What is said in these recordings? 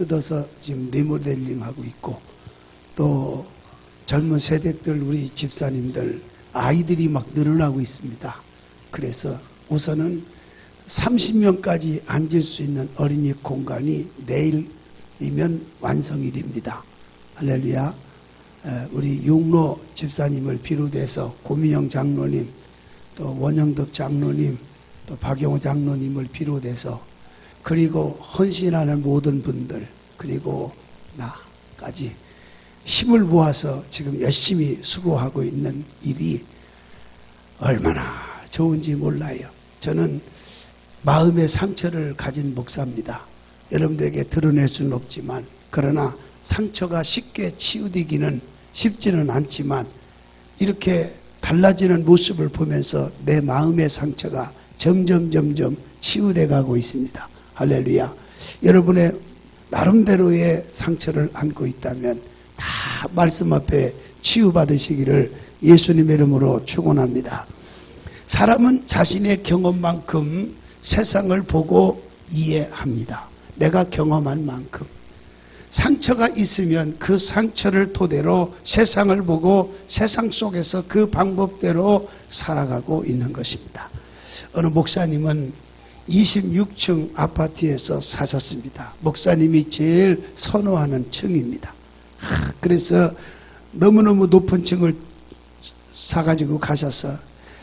뜯어서 지금 리모델링하고 있고, 또 젊은 세대들, 우리 집사님들 아이들이 막 늘어나고 있습니다. 그래서 우선은 30명까지 앉을 수 있는 어린이 공간이 내일이면 완성이 됩니다. 할렐루야. 우리 육로 집사님을 비롯해서 고민영 장로님, 또 원영덕 장로님, 또 박영호 장로님을 비롯해서, 그리고 헌신하는 모든 분들, 그리고 나까지 힘을 모아서 지금 열심히 수고하고 있는 일이 얼마나 좋은지 몰라요. 저는 마음의 상처를 가진 목사입니다. 여러분들에게 드러낼 수는 없지만, 그러나 상처가 쉽게 치유되기는 쉽지는 않지만, 이렇게 달라지는 모습을 보면서 내 마음의 상처가 점점 치유돼 가고 있습니다. 할렐루야. 여러분의 나름대로의 상처를 안고 있다면 다 말씀 앞에 치유받으시기를 예수님의 이름으로 축원합니다. 사람은 자신의 경험만큼 세상을 보고 이해합니다. 내가 경험한 만큼. 상처가 있으면 그 상처를 토대로 세상을 보고 세상 속에서 그 방법대로 살아가고 있는 것입니다. 어느 목사님은 26층 아파트에서 사셨습니다. 목사님이 제일 선호하는 층입니다. 그래서 너무너무 높은 층을 사가지고 가셔서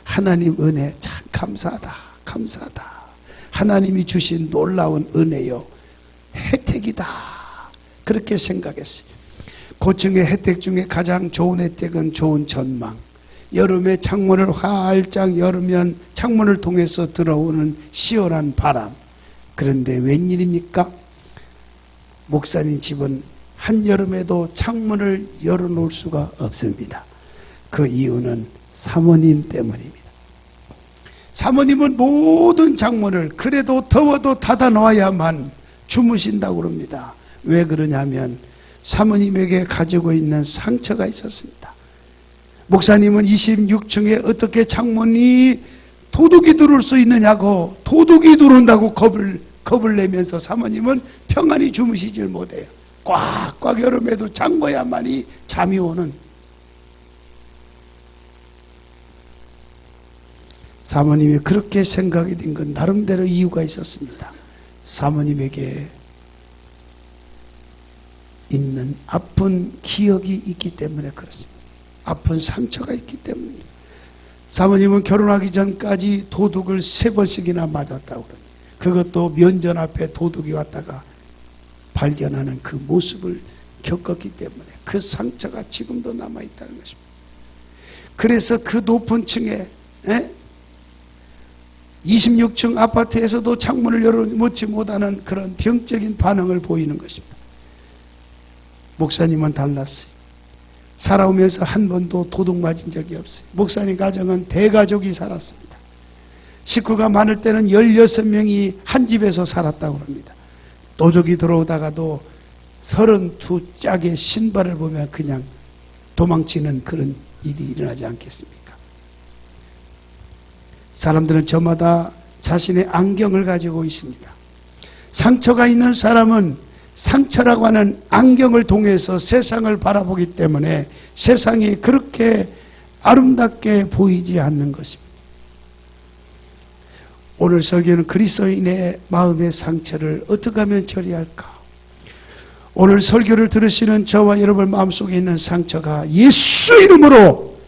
하나님 은혜 참 감사하다, 감사하다. 하나님이 주신 놀라운 은혜요, 혜택이다. 그렇게 생각했어요. 고층의 혜택 중에 가장 좋은 혜택은 좋은 전망. 여름에 창문을 활짝 열으면 창문을 통해서 들어오는 시원한 바람. 그런데 웬일입니까? 목사님 집은 한여름에도 창문을 열어놓을 수가 없습니다. 그 이유는 사모님 때문입니다. 사모님은 모든 창문을 그래도 더워도 닫아놓아야만 주무신다고 그럽니다. 왜 그러냐면 사모님에게 가지고 있는 상처가 있었습니다. 목사님은 26층에 어떻게 창문이 도둑이 들어올 수 있느냐고, 도둑이 들어온다고 겁을 내면서 사모님은 평안히 주무시질 못해요. 꽉꽉 여름에도 잠궈야만이 잠이 오는. 사모님이 그렇게 생각이 된 건 나름대로 이유가 있었습니다. 사모님에게 있는 아픈 기억이 있기 때문에 그렇습니다. 아픈 상처가 있기 때문입니다. 사모님은 결혼하기 전까지 도둑을 3번씩이나 맞았다고 그럽니다. 그것도 면전 앞에 도둑이 왔다가 발견하는 그 모습을 겪었기 때문에 그 상처가 지금도 남아있다는 것입니다. 그래서 그 높은 층에 26층 아파트에서도 창문을 열어놓지 못하는 그런 병적인 반응을 보이는 것입니다. 목사님은 달랐어요. 살아오면서 한 번도 도둑 맞은 적이 없어요. 목사님 가정은 대가족이 살았습니다. 식구가 많을 때는 16명이 한 집에서 살았다고 합니다. 도둑이 들어오다가도 32짝의 신발을 보면 그냥 도망치는 그런 일이 일어나지 않겠습니까? 사람들은 저마다 자신의 안경을 가지고 있습니다. 상처가 있는 사람은 상처라고 하는 안경을 통해서 세상을 바라보기 때문에 세상이 그렇게 아름답게 보이지 않는 것입니다. 오늘 설교는 그리스도인의 마음의 상처를 어떻게 하면 처리할까? 오늘 설교를 들으시는 저와 여러분 마음속에 있는 상처가 예수 이름으로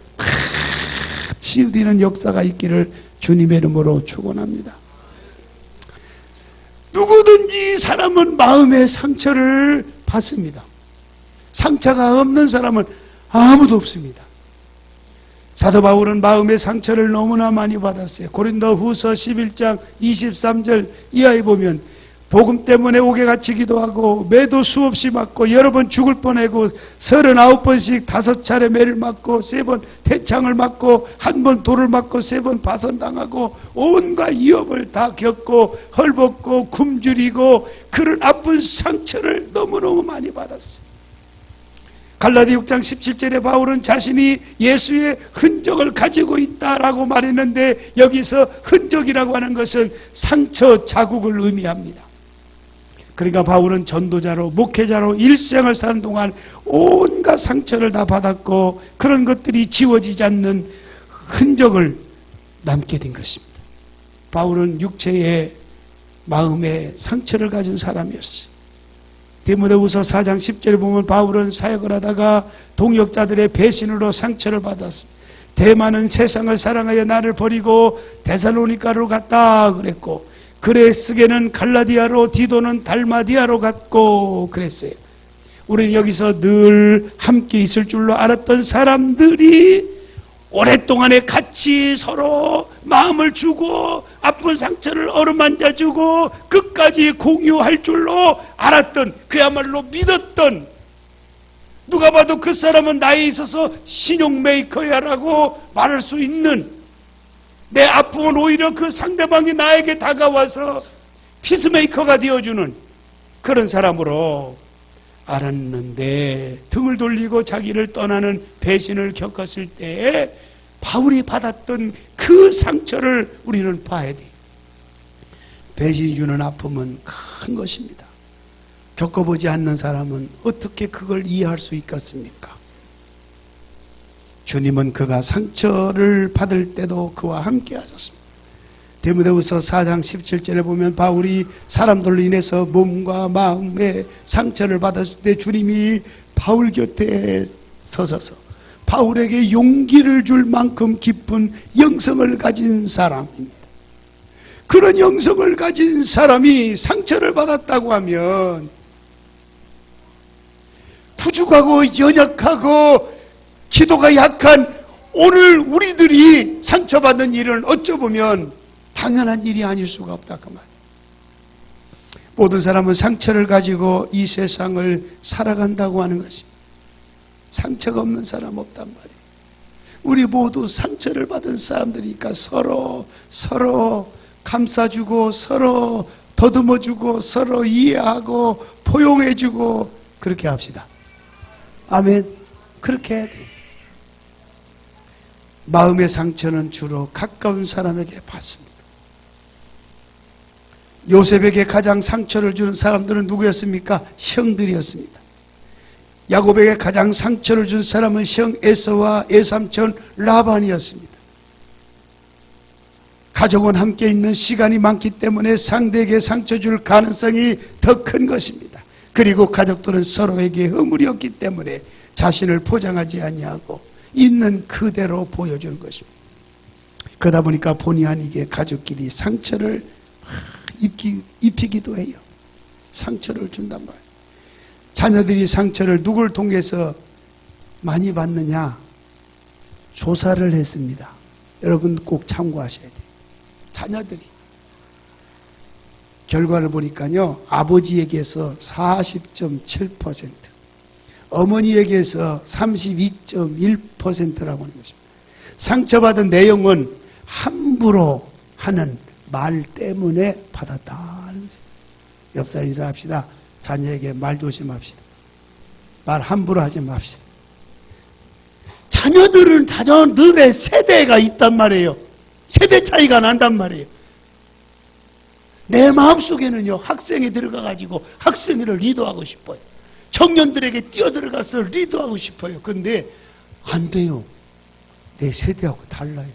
치유되는 역사가 있기를 주님의 이름으로 축원합니다. 누구든지 사람은 마음의 상처를 받습니다. 상처가 없는 사람은 아무도 없습니다. 사도 바울은 마음의 상처를 너무나 많이 받았어요. 고린도 후서 11장 23절 이하에 보면 복음 때문에 옥에 갇히기도 하고 매도 수없이 맞고 여러 번 죽을 뻔하고 39번씩 5차례 매를 맞고 3번 태창을 맞고 1번 돌을 맞고 3번 파선당하고 온갖 위협을 다 겪고 헐벗고 굶주리고 그런 아픈 상처를 너무너무 많이 받았어요. 갈라디 6장 17절에 바울은 자신이 예수의 흔적을 가지고 있다라고 말했는데 여기서 흔적이라고 하는 것은 상처 자국을 의미합니다. 그러니까 바울은 전도자로 목회자로 일생을 사는 동안 온갖 상처를 다 받았고 그런 것들이 지워지지 않는 흔적을 남게 된 것입니다. 바울은 육체의 마음에 상처를 가진 사람이었어요. 디모데후서 4장 10절에 보면 바울은 사역을 하다가 동역자들의 배신으로 상처를 받았습니다. 대만은 세상을 사랑하여 나를 버리고 데살로니가로 갔다 그랬고, 그레스게는 갈라디아로, 디도는 달마디아로 갔고 그랬어요. 우리는 여기서 늘 함께 있을 줄로 알았던 사람들이 오랫동안에 같이 서로 마음을 주고 아픈 상처를 어루만져주고 끝까지 공유할 줄로 알았던, 그야말로 믿었던, 누가 봐도 그 사람은 나에 있어서 신용 메이커야 라고 말할 수 있는, 내 아픔은 오히려 그 상대방이 나에게 다가와서 피스메이커가 되어주는 그런 사람으로 알았는데, 등을 돌리고 자기를 떠나는 배신을 겪었을 때에 바울이 받았던 그 상처를 우리는 봐야 돼. 배신이 주는 아픔은 큰 것입니다. 겪어보지 않는 사람은 어떻게 그걸 이해할 수 있겠습니까? 주님은 그가 상처를 받을 때도 그와 함께 하셨습니다. 디모데후서 4장 17절에 보면 바울이 사람들로 인해서 몸과 마음에 상처를 받았을 때 주님이 바울 곁에 서셔서 바울에게 용기를 줄 만큼 깊은 영성을 가진 사람입니다. 그런 영성을 가진 사람이 상처를 받았다고 하면 부족하고 연약하고 기도가 약한 오늘 우리들이 상처받는 일은 어쩌보면 당연한 일이 아닐 수가 없다 그 말. 모든 사람은 상처를 가지고 이 세상을 살아간다고 하는 것입니다. 상처가 없는 사람 없단 말이에요. 우리 모두 상처를 받은 사람들이니까 서로 감싸주고 서로 더듬어주고 서로 이해하고 포용해주고 그렇게 합시다. 아멘. 그렇게 해야 돼. 마음의 상처는 주로 가까운 사람에게 받습니다. 요셉에게 가장 상처를 주는 사람들은 누구였습니까? 형들이었습니다. 야곱에게 가장 상처를 준 사람은 형 에서와 애삼촌 라반이었습니다. 가족은 함께 있는 시간이 많기 때문에 상대에게 상처 줄 가능성이 더 큰 것입니다. 그리고 가족들은 서로에게 허물이 없기 때문에 자신을 포장하지 아니하고 있는 그대로 보여주는 것입니다. 그러다 보니까 본의 아니게 가족끼리 상처를 입히기도 해요. 상처를 준단 말이에요. 자녀들이 상처를 누굴 통해서 많이 받느냐? 조사를 했습니다. 여러분 꼭 참고하셔야 돼요. 자녀들이. 결과를 보니까요, 아버지에게서 40.7%, 어머니에게서 32.1%라고 하는 것입니다. 상처받은 내용은 함부로 하는 말 때문에 받았다는 것입니다. 옆사람 인사합시다. 자녀에게 말 조심합시다. 말 함부로 하지 맙시다. 자녀들의 세대가 있단 말이에요. 세대 차이가 난단 말이에요. 내 마음속에는요, 학생이 들어가가지고 학생회를 리더하고 싶어요. 청년들에게 뛰어들어가서 리더하고 싶어요. 근데 안 돼요. 내 세대하고 달라요.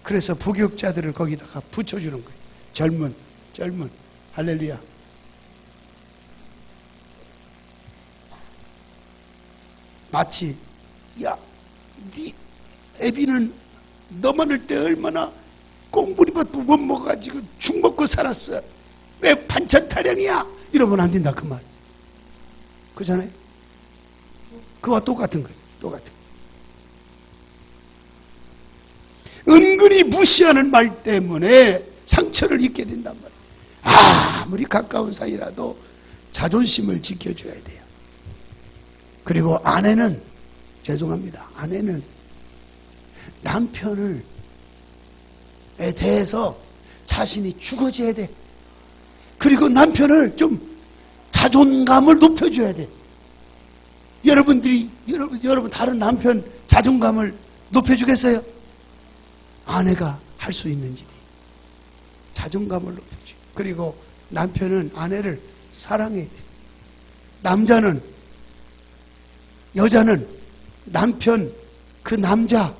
그래서 부교육자들을 거기다가 붙여주는 거예요. 젊은 할렐루야. 마치 야, 네 애비는 너만 할 때 얼마나 꽁부리밥도 못 먹어가지고 죽 먹고 살았어. 왜 반찬 타령이야? 이러면 안 된다 그 말. 그렇잖아요? 그와 똑같은 거예요. 똑같은 거예요. 은근히 무시하는 말 때문에 상처를 입게 된단 말이에요. 아무리 가까운 사이라도 자존심을 지켜줘야 돼요. 그리고 아내는, 죄송합니다, 아내는 남편에 대해서 자신이 죽어져야 돼. 그리고 남편을 좀 자존감을 높여줘야 돼. 여러분 다른 남편 자존감을 높여주겠어요? 아내가 할 수 있는 일이 자존감을 높여줘. 그리고 남편은 아내를 사랑해야 돼요. 남자는, 여자는 남편, 그 남자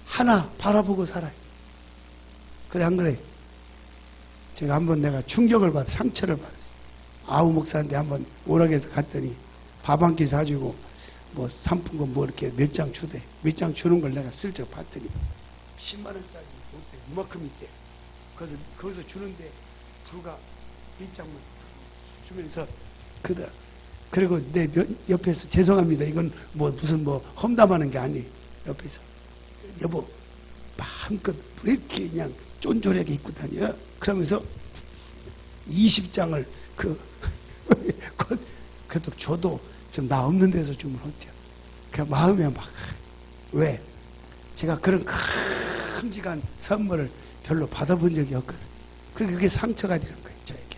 하나 바라보고 살아요. 그래, 안 그래? 제가 한번 내가 충격을 받아, 상처를 받았어요. 아우 목사한테 한번 오락에서 갔더니 밥 한 끼 사주고 뭐 상품권 뭐 이렇게 몇 장 주대. 몇 장 주는 걸 내가 슬쩍 봤더니 10만 원짜리 못돼. 이만큼 있대. 그래서 거기서 주는데 불과 몇 장만 주면서 그리고 내 옆에서 죄송합니다. 이건 뭐 무슨 뭐 험담하는 게 아니에요. 옆에서 여보 마음껏 왜 이렇게 그냥 쫀쫀하게 입고 다녀? 그러면서 20장을 그래도 줘도 좀 나 없는 데서 주면 어때요? 그 마음에 막 왜? 제가 그런 큼직한 선물을 별로 받아본 적이 없거든. 그게 상처가 되는 거예요, 저에게.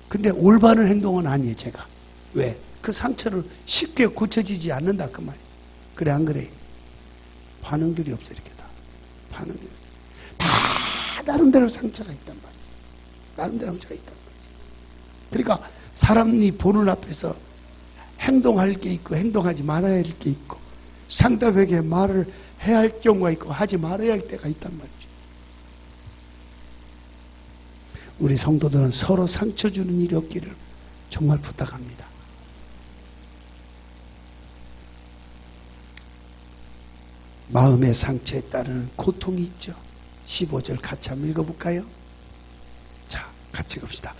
근데 올바른 행동은 아니에요, 제가. 왜? 그 상처를 쉽게 고쳐지지 않는다, 그 말이에요. 그래, 안 그래? 반응들이 없어, 이렇게 다. 반응들이 없어. 다 나름대로 상처가 있단 말이에요. 나름대로 상처가 있단 말이에요. 그러니까 사람이 보는 앞에서 행동할 게 있고 행동하지 말아야 할 게 있고 상대에게 말을 해야 할 경우가 있고 하지 말아야 할 때가 있단 말이죠. 우리 성도들은 서로 상처 주는 일이 없기를 정말 부탁합니다. 마음의 상처에 따르는 고통이 있죠. 15절 같이 한번 읽어볼까요? 자, 같이 읽읍시다.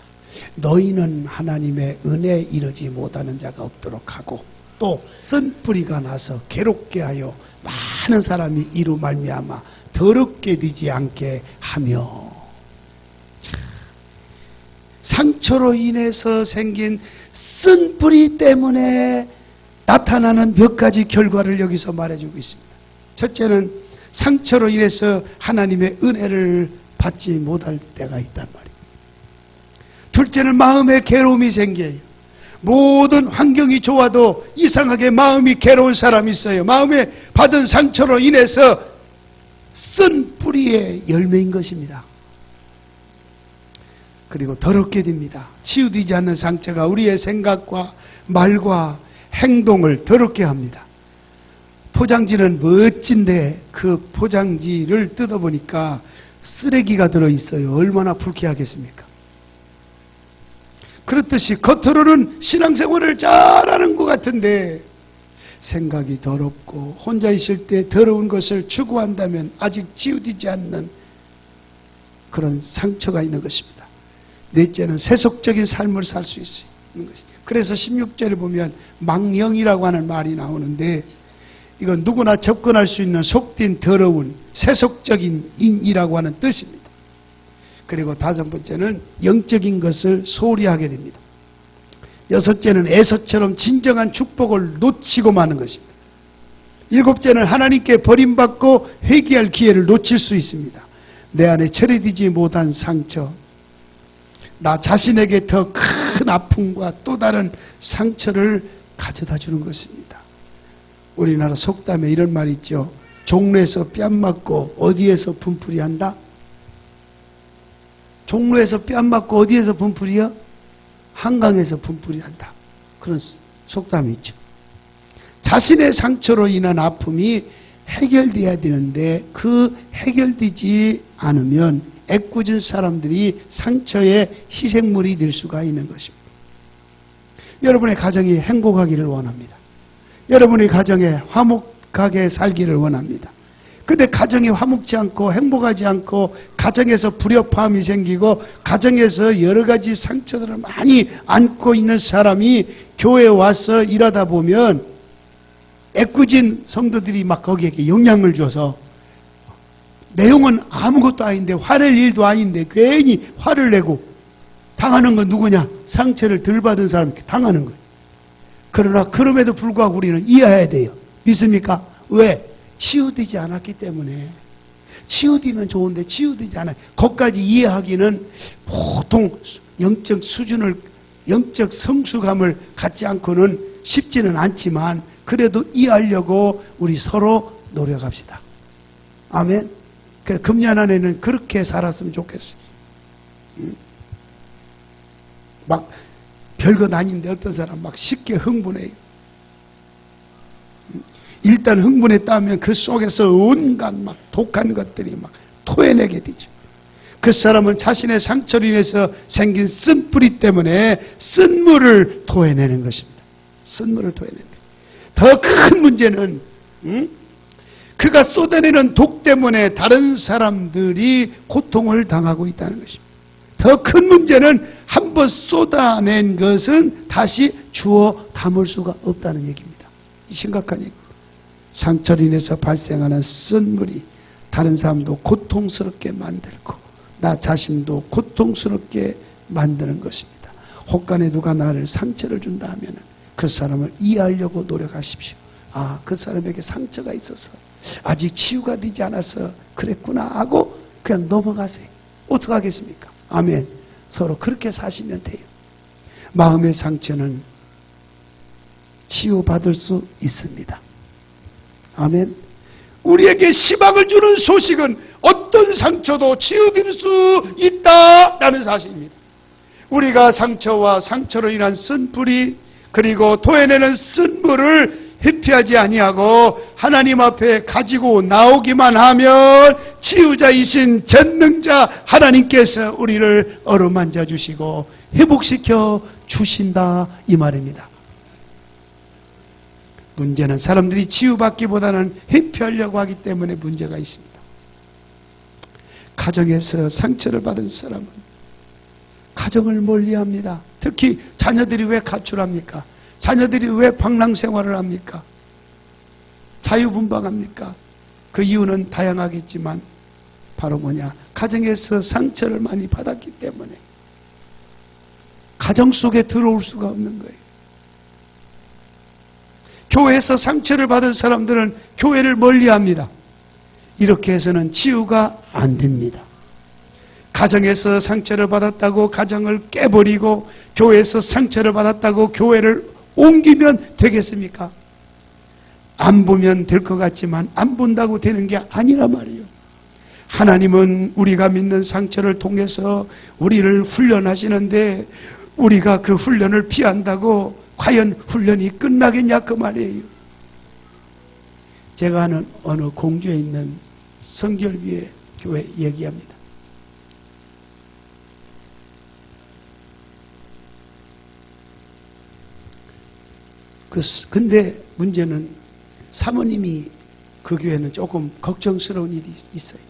너희는 하나님의 은혜에 이르지 못하는 자가 없도록 하고 또 쓴 뿌리가 나서 괴롭게 하여 많은 사람이 이로 말미암아 더럽게 되지 않게 하며. 상처로 인해서 생긴 쓴 뿌리 때문에 나타나는 몇 가지 결과를 여기서 말해주고 있습니다. 첫째는 상처로 인해서 하나님의 은혜를 받지 못할 때가 있단 말이에요. 둘째는 마음에 괴로움이 생겨요. 모든 환경이 좋아도 이상하게 마음이 괴로운 사람이 있어요. 마음에 받은 상처로 인해서 쓴 뿌리의 열매인 것입니다. 그리고 더럽게 됩니다. 치유되지 않는 상처가 우리의 생각과 말과 행동을 더럽게 합니다. 포장지는 멋진데 그 포장지를 뜯어보니까 쓰레기가 들어있어요. 얼마나 불쾌하겠습니까? 그렇듯이 겉으로는 신앙생활을 잘하는 것 같은데 생각이 더럽고 혼자 있을 때 더러운 것을 추구한다면 아직 치유되지 않는 그런 상처가 있는 것입니다. 넷째는 세속적인 삶을 살 수 있는 것입니다. 그래서 16절에 보면 망령이라고 하는 말이 나오는데 이건 누구나 접근할 수 있는 속된 더러운 세속적인 인이라고 하는 뜻입니다. 그리고 다섯 번째는 영적인 것을 소홀히 하게 됩니다. 여섯째는 에서처럼 진정한 축복을 놓치고 마는 것입니다. 일곱째는 하나님께 버림받고 회개할 기회를 놓칠 수 있습니다. 내 안에 처리되지 못한 상처, 나 자신에게 더 큰 아픔과 또 다른 상처를 가져다 주는 것입니다. 우리나라 속담에 이런 말이 있죠. 종로에서 뺨 맞고 어디에서 분풀이 한다? 종로에서 뺨 맞고 어디에서 분풀이요? 한강에서 분풀이 한다. 그런 속담이 있죠. 자신의 상처로 인한 아픔이 해결돼야 되는데 그 해결되지 않으면 애꿎은 사람들이 상처의 희생물이 될 수가 있는 것입니다. 여러분의 가정이 행복하기를 원합니다. 여러분의 가정에 화목하게 살기를 원합니다. 근데 가정이 화목지 않고 행복하지 않고 가정에서 불협화음이 생기고 가정에서 여러 가지 상처들을 많이 안고 있는 사람이 교회에 와서 일하다 보면 애꿎은 성도들이 막 거기에 영향을 줘서 내용은 아무것도 아닌데 화낼 일도 아닌데 괜히 화를 내고 당하는 건 누구냐? 상처를 덜 받은 사람이 당하는 거예요. 그러나 그럼에도 불구하고 우리는 이해해야 돼요. 믿습니까? 왜? 치유되지 않았기 때문에. 치유되면 좋은데 치유되지 않아요. 거기까지 이해하기는 보통 영적 수준을, 영적 성숙함을 갖지 않고는 쉽지는 않지만 그래도 이해하려고 우리 서로 노력합시다. 아멘. 금년 안에는 그렇게 살았으면 좋겠어요. 막 별것 아닌데 어떤 사람 막 쉽게 흥분해요. 일단 흥분했다면 그 속에서 온갖 막 독한 것들이 막 토해내게 되죠. 그 사람은 자신의 상처로 인해서 생긴 쓴뿌리 때문에 쓴물을 토해내는 것입니다. 쓴물을 토해내는 거예요. 더 큰 문제는 그가 쏟아내는 독 때문에 다른 사람들이 고통을 당하고 있다는 것입니다. 더 큰 문제는 한번 쏟아낸 것은 다시 주워 담을 수가 없다는 얘기입니다. 심각한 얘기입니다. 상처로 인해서 발생하는 쓴물이 다른 사람도 고통스럽게 만들고 나 자신도 고통스럽게 만드는 것입니다. 혹간에 누가 나를 상처를 준다 하면 그 사람을 이해하려고 노력하십시오. 아, 그 사람에게 상처가 있어서 아직 치유가 되지 않아서 그랬구나 하고 그냥 넘어가세요. 어떻게 하겠습니까? 아멘. 서로 그렇게 사시면 돼요. 마음의 상처는 치유받을 수 있습니다. 아멘. 우리에게 희망을 주는 소식은 어떤 상처도 치유될 수 있다라는 사실입니다. 우리가 상처와 상처로 인한 쓴뿌리 그리고 토해내는 쓴물을 회피하지 아니하고 하나님 앞에 가지고 나오기만 하면 치유자이신 전능자 하나님께서 우리를 어루만져 주시고 회복시켜 주신다 이 말입니다. 문제는 사람들이 치유받기보다는 회피하려고 하기 때문에 문제가 있습니다. 가정에서 상처를 받은 사람은 가정을 멀리합니다. 특히 자녀들이 왜 가출합니까? 자녀들이 왜 방랑생활을 합니까? 자유분방합니까? 그 이유는 다양하겠지만 바로 뭐냐? 가정에서 상처를 많이 받았기 때문에 가정 속에 들어올 수가 없는 거예요. 교회에서 상처를 받은 사람들은 교회를 멀리합니다. 이렇게 해서는 치유가 안 됩니다. 가정에서 상처를 받았다고 가정을 깨버리고 교회에서 상처를 받았다고 교회를 옮기면 되겠습니까? 안 보면 될 것 같지만 안 본다고 되는 게 아니란 말이에요. 하나님은 우리가 믿는 상처를 통해서 우리를 훈련하시는데 우리가 그 훈련을 피한다고 과연 훈련이 끝나겠냐 그 말이에요. 제가 아는 어느 공주에 있는 성결교회 교회 얘기합니다. 근데 문제는 사모님이 그 교회는 조금 걱정스러운 일이 있어요.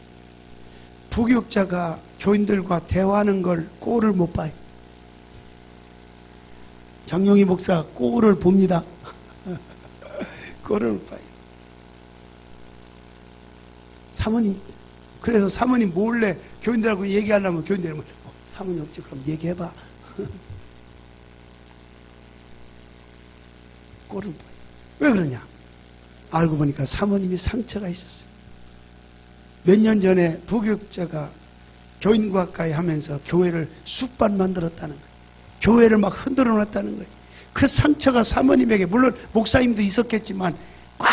부교육자가 교인들과 대화하는 걸 꼴을 못 봐요. 장용희 목사 꼴을 봅니다. 꼴을 못 봐요. 사모님, 그래서 사모님 몰래 교인들하고 얘기하려면 교인들은 사모님 없지 그럼 얘기해봐. 꼴을 봐요. 왜 그러냐? 알고 보니까 사모님이 상처가 있었어요. 몇 년 전에 부교육자가 교인과 가까이 하면서 교회를 쑥밭 만들었다는 거예요. 교회를 막 흔들어 놨다는 거예요. 그 상처가 사모님에게 물론 목사님도 있었겠지만 꽉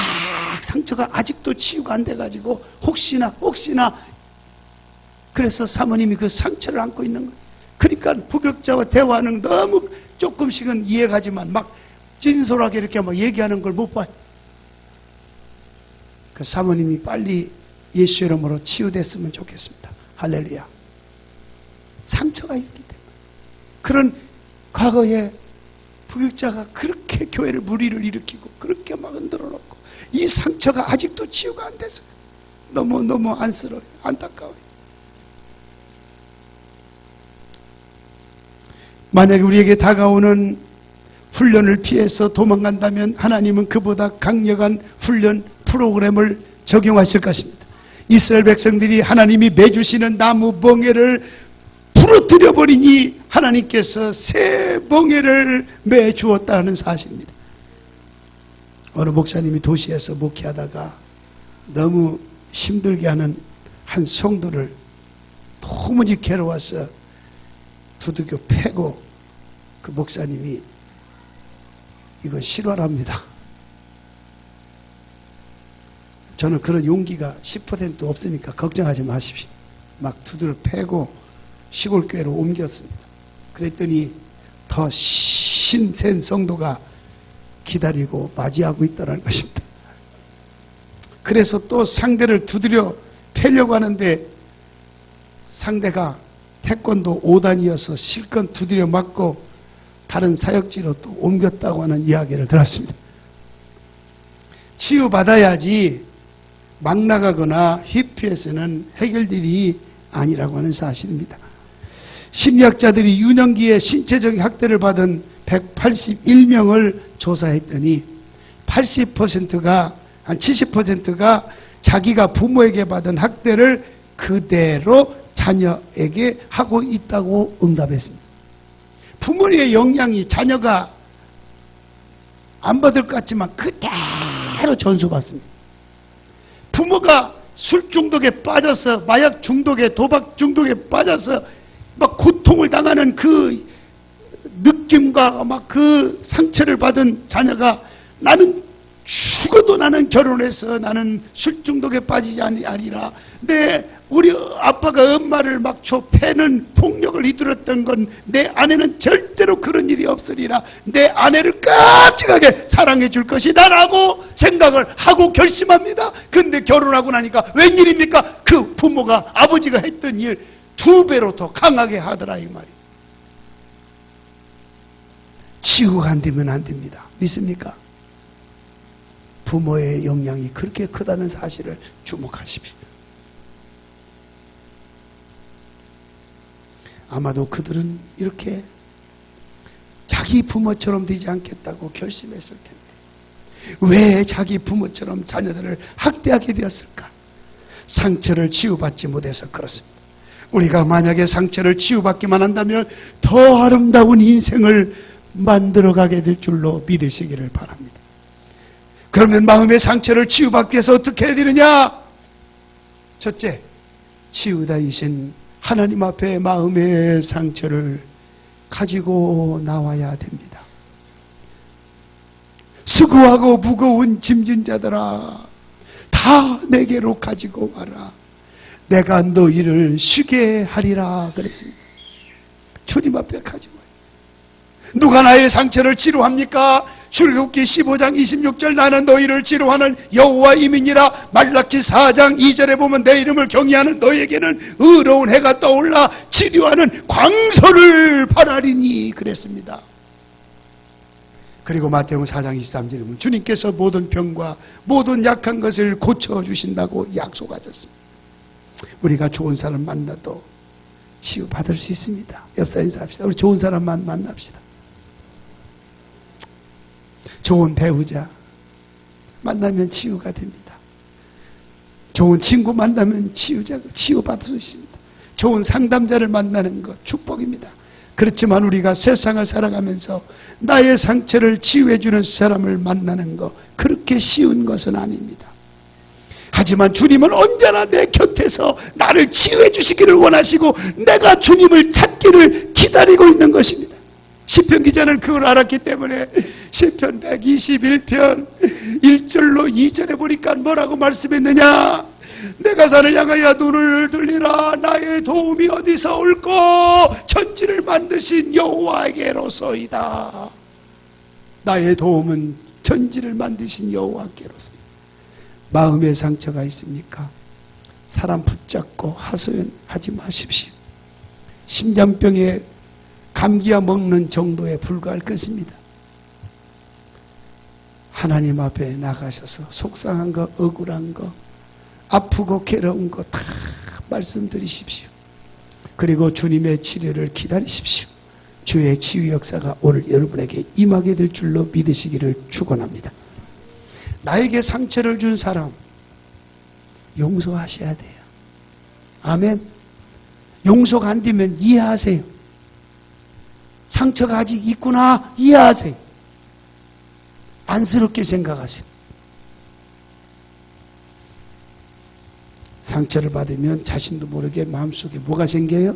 상처가 아직도 치유가 안 돼가지고 혹시나 그래서 사모님이 그 상처를 안고 있는 거예요. 그러니까 부교육자와 대화하는 너무 조금씩은 이해가지만 막 진솔하게 이렇게 막 얘기하는 걸 못 봐요. 그 사모님이 빨리 예수 이름으로 치유됐으면 좋겠습니다. 할렐루야. 상처가 있기 때문에. 그런 과거에 부교육자가 그렇게 교회를 무리를 일으키고 그렇게 막 흔들어 놓고 이 상처가 아직도 치유가 안 돼서 너무 안쓰러워요. 안타까워요. 만약에 우리에게 다가오는 훈련을 피해서 도망간다면 하나님은 그보다 강력한 훈련 프로그램을 적용하실 것입니다. 이스라엘 백성들이 하나님이 매주시는 나무 벙에를 부러뜨려 버리니 하나님께서 새 벙에를 매주었다는 사실입니다. 어느 목사님이 도시에서 목회하다가 너무 힘들게 하는 한 성도를 도무지 괴로워서 두들겨 패고 그 목사님이 이거 실화랍니다. 저는 그런 용기가 10% 없으니까 걱정하지 마십시오. 막 두드려 패고 시골 교회로 옮겼습니다. 그랬더니 더 신센 성도가 기다리고 맞이하고 있다는 것입니다. 그래서 또 상대를 두드려 패려고 하는데 상대가 태권도 5단이어서 실컷 두드려 맞고 다른 사역지로 또 옮겼다고 하는 이야기를 들었습니다. 치유받아야지 막 나가거나 회피해서는 해결될 일이 아니라고 하는 사실입니다. 심리학자들이 유년기에 신체적인 학대를 받은 181명을 조사했더니 80%가 한 70%가 자기가 부모에게 받은 학대를 그대로 자녀에게 하고 있다고 응답했습니다. 부모의 영향이 자녀가 안 받을 것 같지만 그대로 전수받습니다. 부모가 술 중독에 빠져서 마약 중독에 도박 중독에 빠져서 막 고통을 당하는 그 느낌과 막 그 상처를 받은 자녀가 나는 죽어도 나는 결혼해서 나는 술 중독에 빠지지 아니라 우리 아빠가 엄마를 막 패는 폭력을 이끌었던 건 내 아내는 절대로 그런 일이 없으리라. 내 아내를 깜찍하게 사랑해 줄 것이다 라고 생각을 하고 결심합니다. 근데 결혼하고 나니까 웬일입니까? 그 부모가 아버지가 했던 일 2배로 더 강하게 하더라 이 말이에요. 치유가 안 되면 안 됩니다. 믿습니까? 부모의 영향이 그렇게 크다는 사실을 주목하십시오. 아마도 그들은 이렇게 자기 부모처럼 되지 않겠다고 결심했을 텐데 왜 자기 부모처럼 자녀들을 학대하게 되었을까? 상처를 치유받지 못해서 그렇습니다. 우리가 만약에 상처를 치유받기만 한다면 더 아름다운 인생을 만들어가게 될 줄로 믿으시기를 바랍니다. 그러면 마음의 상처를 치유받기 위해서 어떻게 해야 되느냐? 첫째, 치유다이신 하나님 앞에 마음의 상처를 가지고 나와야 됩니다. 수고하고 무거운 짐진 자들아 다 내게로 가지고 와라. 내가 너희를 쉬게 하리라 그랬습니다. 주님 앞에 가지고 와요. 누가 나의 상처를 치료합니까? 출애굽기 15장 26절 나는 너희를 치료하는 여호와 이민이라. 말라키 4장 2절에 보면 내 이름을 경외하는 너희에게는 의로운 해가 떠올라 치료하는 광서를 바라리니 그랬습니다. 그리고 마태복음 4장 23절에 보면 주님께서 모든 병과 모든 약한 것을 고쳐주신다고 약속하셨습니다. 우리가 좋은 사람 만나도 치유받을 수 있습니다. 옆사 인사합시다. 우리 좋은 사람만 만납시다. 좋은 배우자 만나면 치유가 됩니다. 좋은 친구 만나면 치유받을 수 있습니다. 좋은 상담자를 만나는 것 축복입니다. 그렇지만 우리가 세상을 살아가면서 나의 상처를 치유해주는 사람을 만나는 것 그렇게 쉬운 것은 아닙니다. 하지만 주님은 언제나 내 곁에서 나를 치유해 주시기를 원하시고 내가 주님을 찾기를 기다리고 있는 것입니다. 시편 기자는 그걸 알았기 때문에 시편 121편 1절로 2절에 보니까 뭐라고 말씀했느냐? 내가 산을 향하여 눈을 들리라. 나의 도움이 어디서 올꼬? 천지를 만드신 여호와에게로소이다. 나의 도움은 천지를 만드신 여호와께로소이다. 마음에 상처가 있습니까? 사람 붙잡고 하소연하지 마십시오. 심장병에 감기약 먹는 정도에 불과할 것입니다. 하나님 앞에 나가셔서 속상한 거, 억울한 거, 아프고 괴로운 거 다 말씀드리십시오. 그리고 주님의 치료를 기다리십시오. 주의 치유 역사가 오늘 여러분에게 임하게 될 줄로 믿으시기를 축원합니다. 나에게 상처를 준 사람 용서하셔야 돼요. 아멘. 용서가 안 되면 이해하세요. 상처가 아직 있구나 이해하세요. 안쓰럽게 생각하세요. 상처를 받으면 자신도 모르게 마음속에 뭐가 생겨요?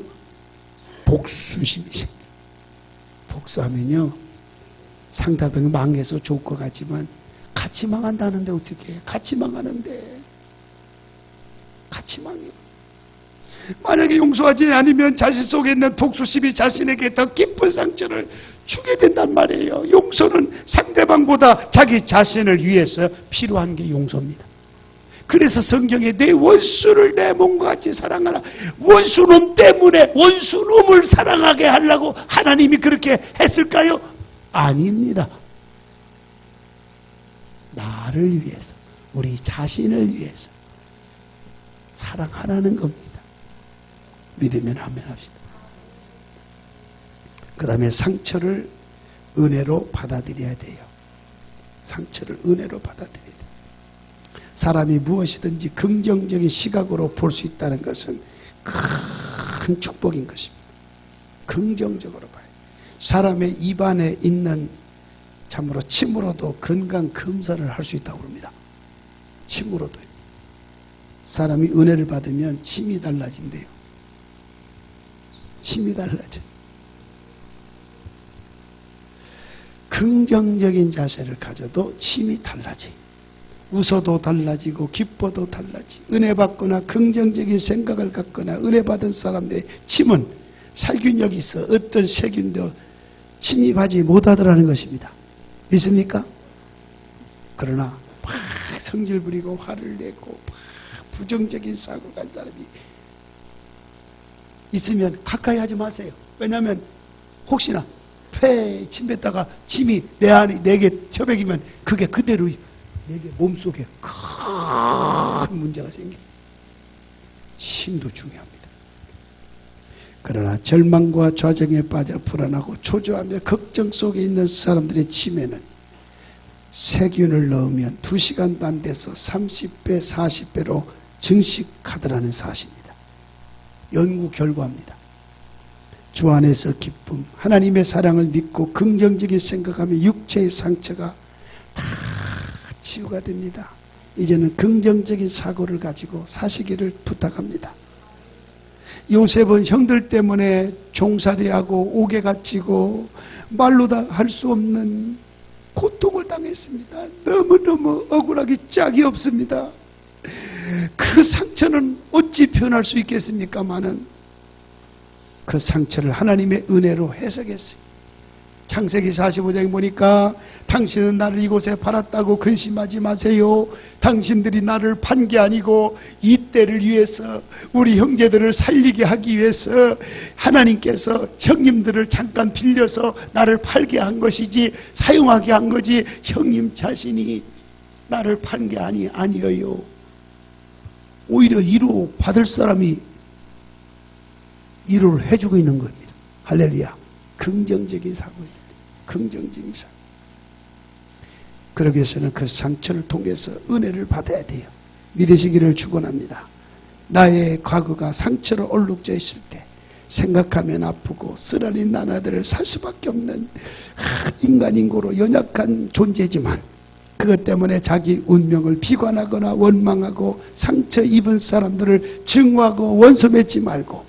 복수심이 생겨요. 복수하면요 상대방이 망해서 좋을 것 같지만 같이 망한다는데 어떻게 해? 같이 망하는데 같이 망해요. 만약에 용서하지 않으면 자신 속에 있는 복수심이 자신에게 더 깊은 상처를 주게 된단 말이에요. 용서는 상대방보다 자기 자신을 위해서 필요한 게 용서입니다. 그래서 성경에 내 원수를 내 몸과 같이 사랑하라. 원수놈 때문에 원수놈을 사랑하게 하려고 하나님이 그렇게 했을까요? 아닙니다. 나를 위해서, 우리 자신을 위해서 사랑하라는 겁니다. 믿으면 아멘 합시다. 그 다음에 상처를 은혜로 받아들여야 돼요. 상처를 은혜로 받아들여야 돼요. 사람이 무엇이든지 긍정적인 시각으로 볼 수 있다는 것은 큰 축복인 것입니다. 긍정적으로 봐요. 사람의 입안에 있는 참으로 침으로도 건강 검사를 할 수 있다고 합니다. 침으로도요. 사람이 은혜를 받으면 침이 달라진대요. 침이 달라져. 긍정적인 자세를 가져도 침이 달라져요. 웃어도 달라지고 기뻐도 달라지. 은혜 받거나 긍정적인 생각을 갖거나 은혜 받은 사람들의 침은 살균력이 있어 어떤 세균도 침입하지 못하더라는 것입니다. 믿습니까? 그러나 막 성질 부리고 화를 내고 막 부정적인 사고를 간 사람이 있으면 가까이 하지 마세요. 왜냐하면 혹시나 폐에 침 뱉다가 침이 내 안에 내게 처박이면 그게 그대로 내게 몸속에 큰 문제가 생겨요. 침도 중요합니다. 그러나 절망과 좌정에 빠져 불안하고 초조하며 걱정 속에 있는 사람들의 침에는 세균을 넣으면 2시간도 안 돼서 30배, 40배로 증식하더라는 사실입니다. 연구 결과입니다. 주 안에서 기쁨, 하나님의 사랑을 믿고 긍정적인 생각하며 육체의 상처가 다 치유가 됩니다. 이제는 긍정적인 사고를 가지고 사시기를 부탁합니다. 요셉은 형들 때문에 종살이하고 옥에 갇히고 말로 다 할 수 없는 고통을 당했습니다. 너무너무 억울하기 짝이 없습니다. 그 상처는 어찌 표현할 수 있겠습니까마는 그 상처를 하나님의 은혜로 해석했어요. 창세기 45장에 보니까 당신은 나를 이곳에 팔았다고 근심하지 마세요. 당신들이 나를 판 게 아니고 이 때를 위해서 우리 형제들을 살리게 하기 위해서 하나님께서 형님들을 잠깐 빌려서 나를 팔게 한 것이지 사용하게 한 거지 형님 자신이 나를 판 게 아니에요. 오히려 위로 받을 사람이 위로를 해주고 있는 겁니다. 할렐루야. 긍정적인 사고입니다. 긍정적인 사고. 그러기 위해서는 그 상처를 통해서 은혜를 받아야 돼요. 믿으시기를 축원합니다. 나의 과거가 상처로 얼룩져 있을 때 생각하면 아프고 쓰라린 나날들을 살 수밖에 없는 인간인고로 연약한 존재지만 그것 때문에 자기 운명을 비관하거나 원망하고 상처 입은 사람들을 증오하고 원수 맺지 말고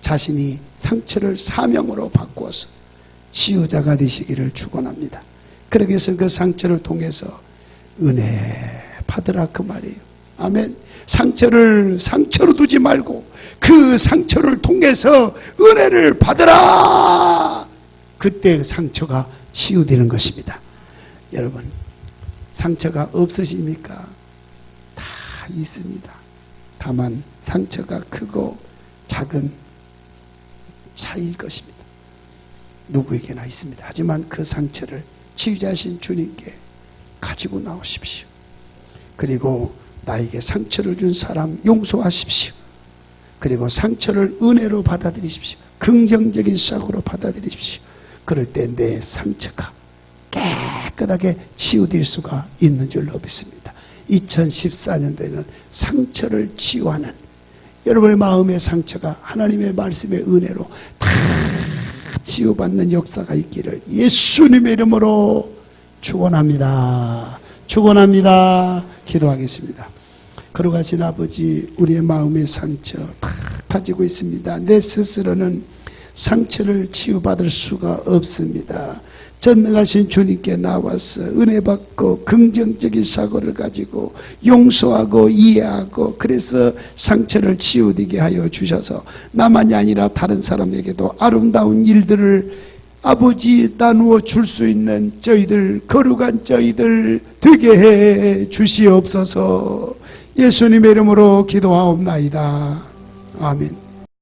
자신이 상처를 사명으로 바꾸어서 치유자가 되시기를 축원합니다. 그러기 위해서 그 상처를 통해서 은혜 받으라 그 말이에요. 아멘. 상처를 상처로 두지 말고 그 상처를 통해서 은혜를 받으라. 그때 상처가 치유되는 것입니다. 여러분 상처가 없으십니까? 다 있습니다. 다만 상처가 크고 작은 차이일 것입니다. 누구에게나 있습니다. 하지만 그 상처를 치유자신 주님께 가지고 나오십시오. 그리고 나에게 상처를 준 사람 용서하십시오. 그리고 상처를 은혜로 받아들이십시오. 긍정적인 싹으로 받아들이십시오. 그럴 때 내 상처가 깨끗하게 치유될 수가 있는 줄로 믿습니다. 2014년도에는 상처를 치유하는 여러분의 마음의 상처가 하나님의 말씀의 은혜로 다 치유받는 역사가 있기를 예수님의 이름으로 축원합니다. 축원합니다. 기도하겠습니다. 거룩하신 아버지, 우리의 마음의 상처 다 가지고 있습니다. 내 스스로는 상처를 치유받을 수가 없습니다. 전능하신 주님께 나와서 은혜 받고 긍정적인 사고를 가지고 용서하고 이해하고 그래서 상처를 치유되게 하여 주셔서 나만이 아니라 다른 사람에게도 아름다운 일들을 아버지 나누어 줄 수 있는 저희들, 거룩한 저희들 되게 해 주시옵소서. 예수님의 이름으로 기도하옵나이다. 아멘.